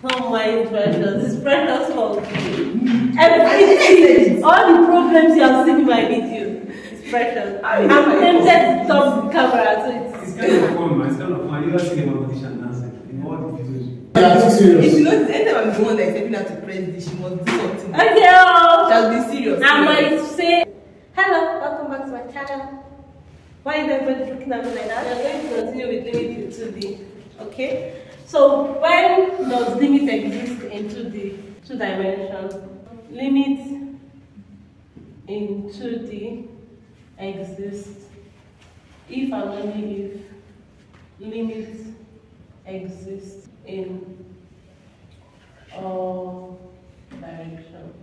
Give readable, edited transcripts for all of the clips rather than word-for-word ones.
Don't mind Precious. It's Precious' fault. Everything, all the problems you have seen in my video, it's Precious. I'm tempted to stop the camera, so it's kind of fun, man. It's kind of fun. You guys see the competition dancing in all the videos. If you notice, anytime I'm the one expecting her to press this, she must do something. Okay, shall be serious. I might say, hello, welcome back to my channel. Why is everybody looking at me like that? We are going to continue with limit in 2D. Okay? So, when does limit exist in 2D, 2 dimensions? Limit in 2D exists if and only if limit exists in all directions.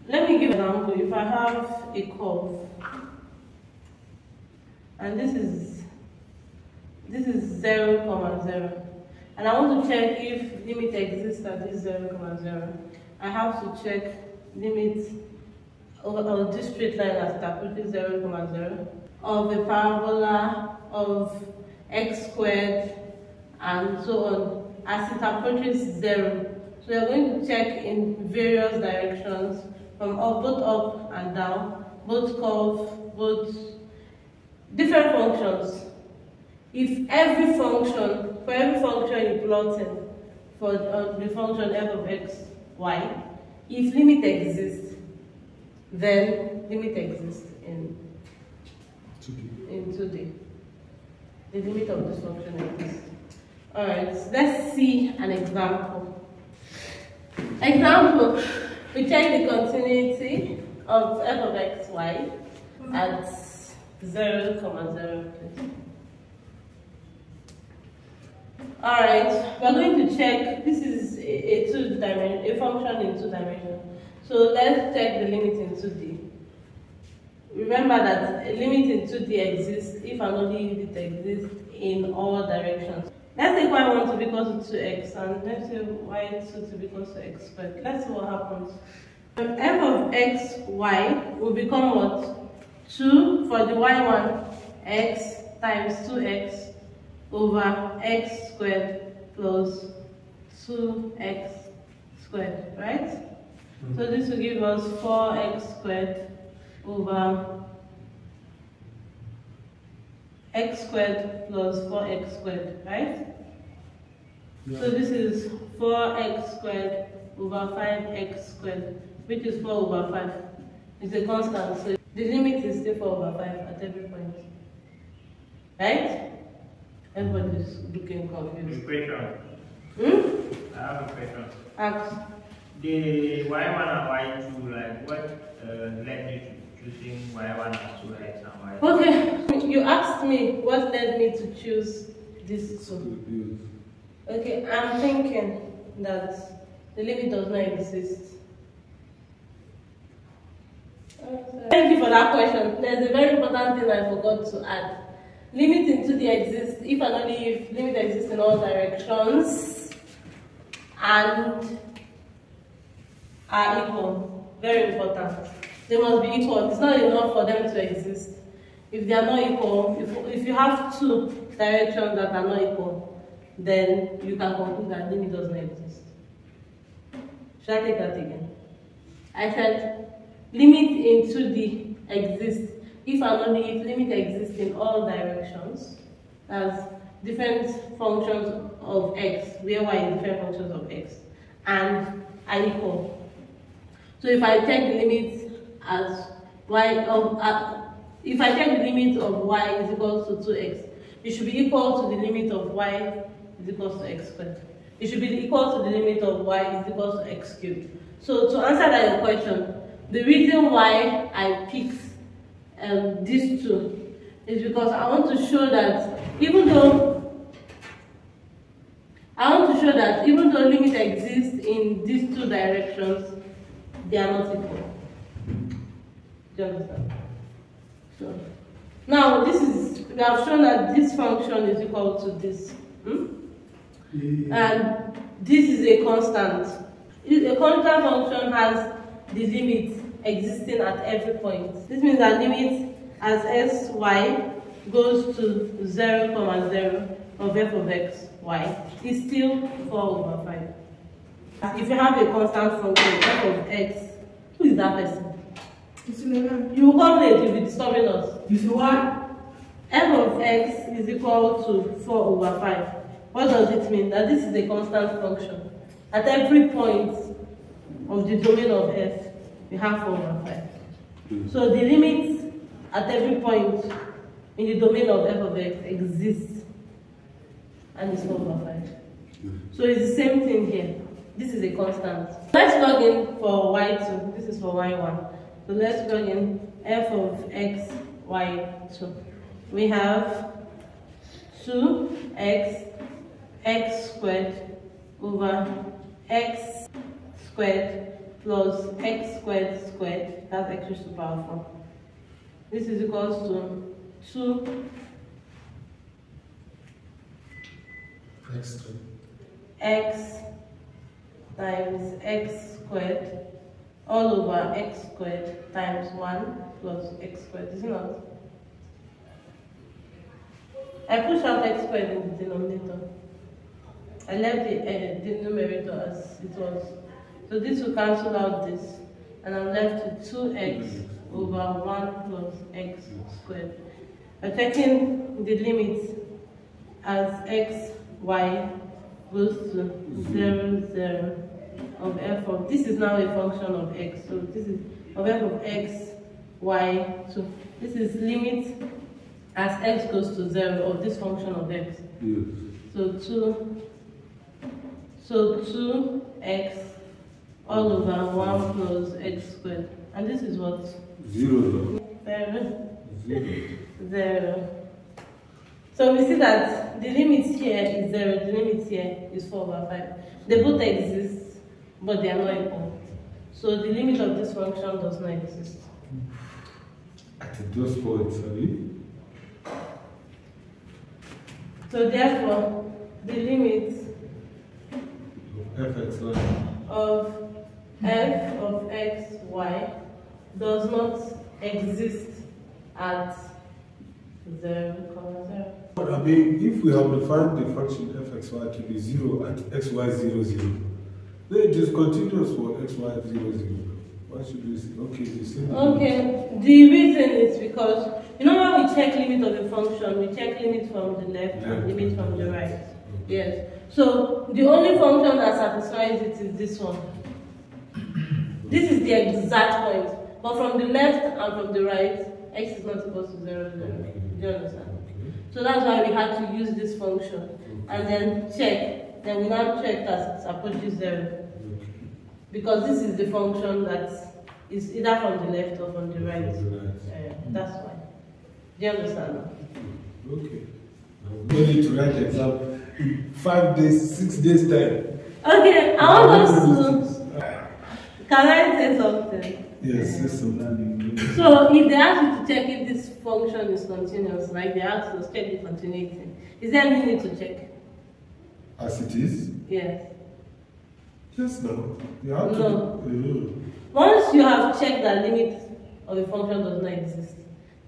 Let me give an example. If I have a curve, and this is 0, 0, and I want to check if limit exists at this 0, 0, I have to check limit of this straight line as it approaches 0, 0 of a parabola of x squared and so on as it approaches 0. So we are going to check in various directions, from both up and down, both curve, both different functions. If every function, for every function you plot in for the function f of x, y, if limit exists, then limit exists in 2D. The limit of this function exists. Alright, let's see an example. Example, we check the continuity of f of x, y at 0, 0. Alright, we're going to check, this is a function in 2 dimensions. So let's check the limit in 2D. Remember that a limit in 2D exists if and only if it exists in all directions. Let's take y1 to be equal to 2x, and let's say y2 to be equal to x squared. Let's see what happens. F of x, y will become what? 2 for the y1, x times 2x over x squared plus 2x squared, right? So this will give us 4x squared over x squared plus 4x squared, right? Yeah. So this is 4x squared over 5x squared, which is 4 over 5. It's a constant, so the limit is still 4 over 5 at every point. Right? Everybody's looking confused. Question. I have a question. Ask. The y1 and y2, like what led you to choosing y1 as 2x and y2? Okay, you asked me what led me to choose these two. Okay, I'm thinking that the limit does not exist. Thank you for that question. There's a very important thing I forgot to add. Limit in 2D exists if and only if limit exists in all directions and are equal. Very important. They must be equal. It's not enough for them to exist. If they are not equal, if you have 2 directions that are not equal, then you can conclude that limit does not exist. Should I take that again? I said limit in 2D exists if and only if limit exists in all directions, as different functions of x, where y is different functions of x, and are equal. So if I take the limit as y of if I take the limit of y is equal to 2x, it should be equal to the limit of y is equal to x squared. It should be equal to the limit of y is equal to x cubed. So to answer that question, the reason why I picked these two is because I want to show that even though limit exists in these 2 directions, they are not equal. Do you understand? So now we have shown that this function is equal to this. And this is a constant. A constant function has the limit existing at every point. This means that limit as s, y goes to 0, 0 of f of x, y is still 4 over 5. If you have a constant function f of x, who is that person? You will come late, you will be disturbing us. You see what? F of x is equal to 4 over 5. What does it mean? That this is a constant function. At every point of the domain of f, we have 4 over 5. So the limit at every point in the domain of f of x exists, and it's 4 over 5. So it's the same thing here. This is a constant. Let's log in for y2. This is for y1. So let's log in f of x, y2. We have 2x squared over x squared plus x squared squared. That's x raised to the power 4. This is equals to 2x times x squared all over x squared times 1 plus x squared. Is it not? I push out x squared in the denominator. I left the numerator as it was. So this will cancel out this, and I'm left with 2x over 1 plus x squared. I'm taking the limit as x, y goes to 0, 0 of f of, this is now a function of x. So this is of f of x, y. So this is limit as x goes to 0 of this function of x. Yes. So 2x all over 1 plus x squared. And this is what? 0. 0. So we see that the limit here is 0, the limit here is 4 over 5. They both exist, but they are not equal. So the limit of this function does not exist. At those points, sorry. So therefore, the limit fxy of f of x, y does not exist at 0, 0. But I mean, if we have defined the function fxy to be 0 at xy 0, 0, then it is continuous for xy 0, 0. Why should we say, okay, the same? Okay, the reason is because, you know, when we check limit of a function, we check limit from the left and limit from the right. Yes. So the only function that satisfies it is this one. This is the exact point. But from the left and from the right, x is not equal to 0, 0. Do you understand? So that's why we had to use this function and then check. Then we now check as it approaches 0. Because this is the function that is either from the left or from the right. That's why. Do you understand? Okay. I'm ready to write the exam in 5 days, 6 days time. Okay, I want us to. Can I say something? Yes, yes, something. So if they ask you to check if this function is continuous, like they ask us to check the continuity, is there any need to check? As it is? Yes. Yes, no. You have to. No. Once you have checked that limit of a function does not exist,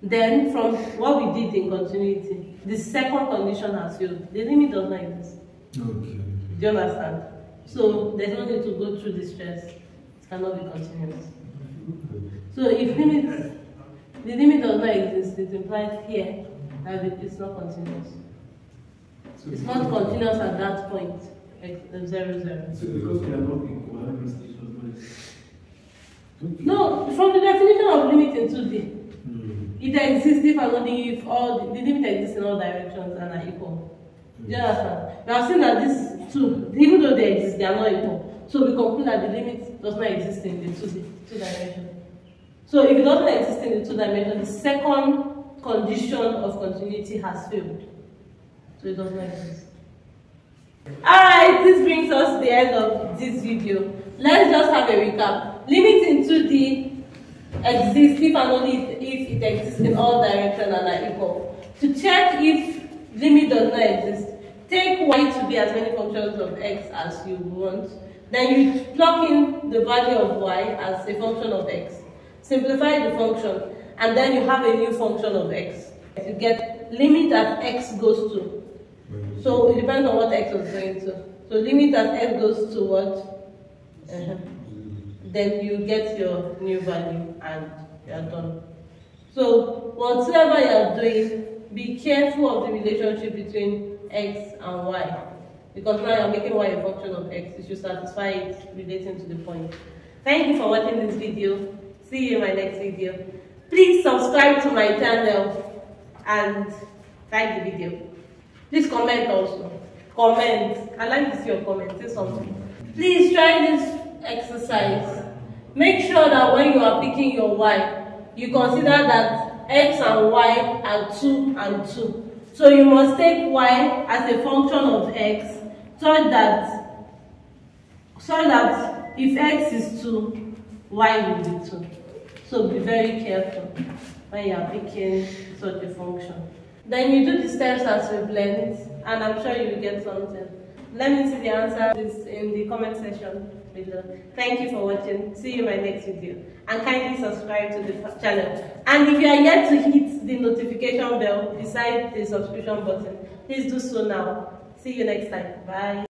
then from what we did in continuity, the second condition has failed. The limit does not exist. Okay. Do you understand? So there's no need to go through this stress. It cannot be continuous. So if the limit does not exist, it implies here that it's not continuous. It's not continuous at that point. 0, 0. So because they are not equal, that means it was not exist. No, from the definition of limit in 2D, it exists if and only if all the limit exists in all directions and are equal. Do you understand? We have seen that these two, even though they exist, they are not equal. So we conclude that the limit does not exist in the 2 dimension. So if it doesn't exist in the 2 dimension, the second condition of continuity has failed. So it does not exist. Alright, this brings us to the end of this video. Let's just have a recap. Limit in 2D exists if and only if it exists in all directions and are equal. To check if limit does not exist, take y to be as many functions of x as you want. Then you plug in the value of y as a function of x. Simplify the function, and then you have a new function of x. You get limit as x goes to So it depends on what x was going to. So limit as x goes to what? Then you get your new value and you are done. So whatever you are doing, be careful of the relationship between x and y. Because now you are making y a function of x, you should satisfy it relating to the point. Thank you for watching this video. See you in my next video. Please subscribe to my channel and like the video. Please comment also. Comment. I like to see your comment. Say something. Please try this exercise. Make sure that when you are picking your y, you consider that x and y are 2 and 2. So you must take y as a function of x such that if x is 2, y will be 2. So be very careful when you are picking such a function. Then you do the steps as we've learned, and I'm sure you will get something. Let me see the answer in the comment section below. Thank you for watching. See you in my next video. And kindly subscribe to the channel. And if you are yet to hit the notification bell beside the subscription button, please do so now. See you next time. Bye.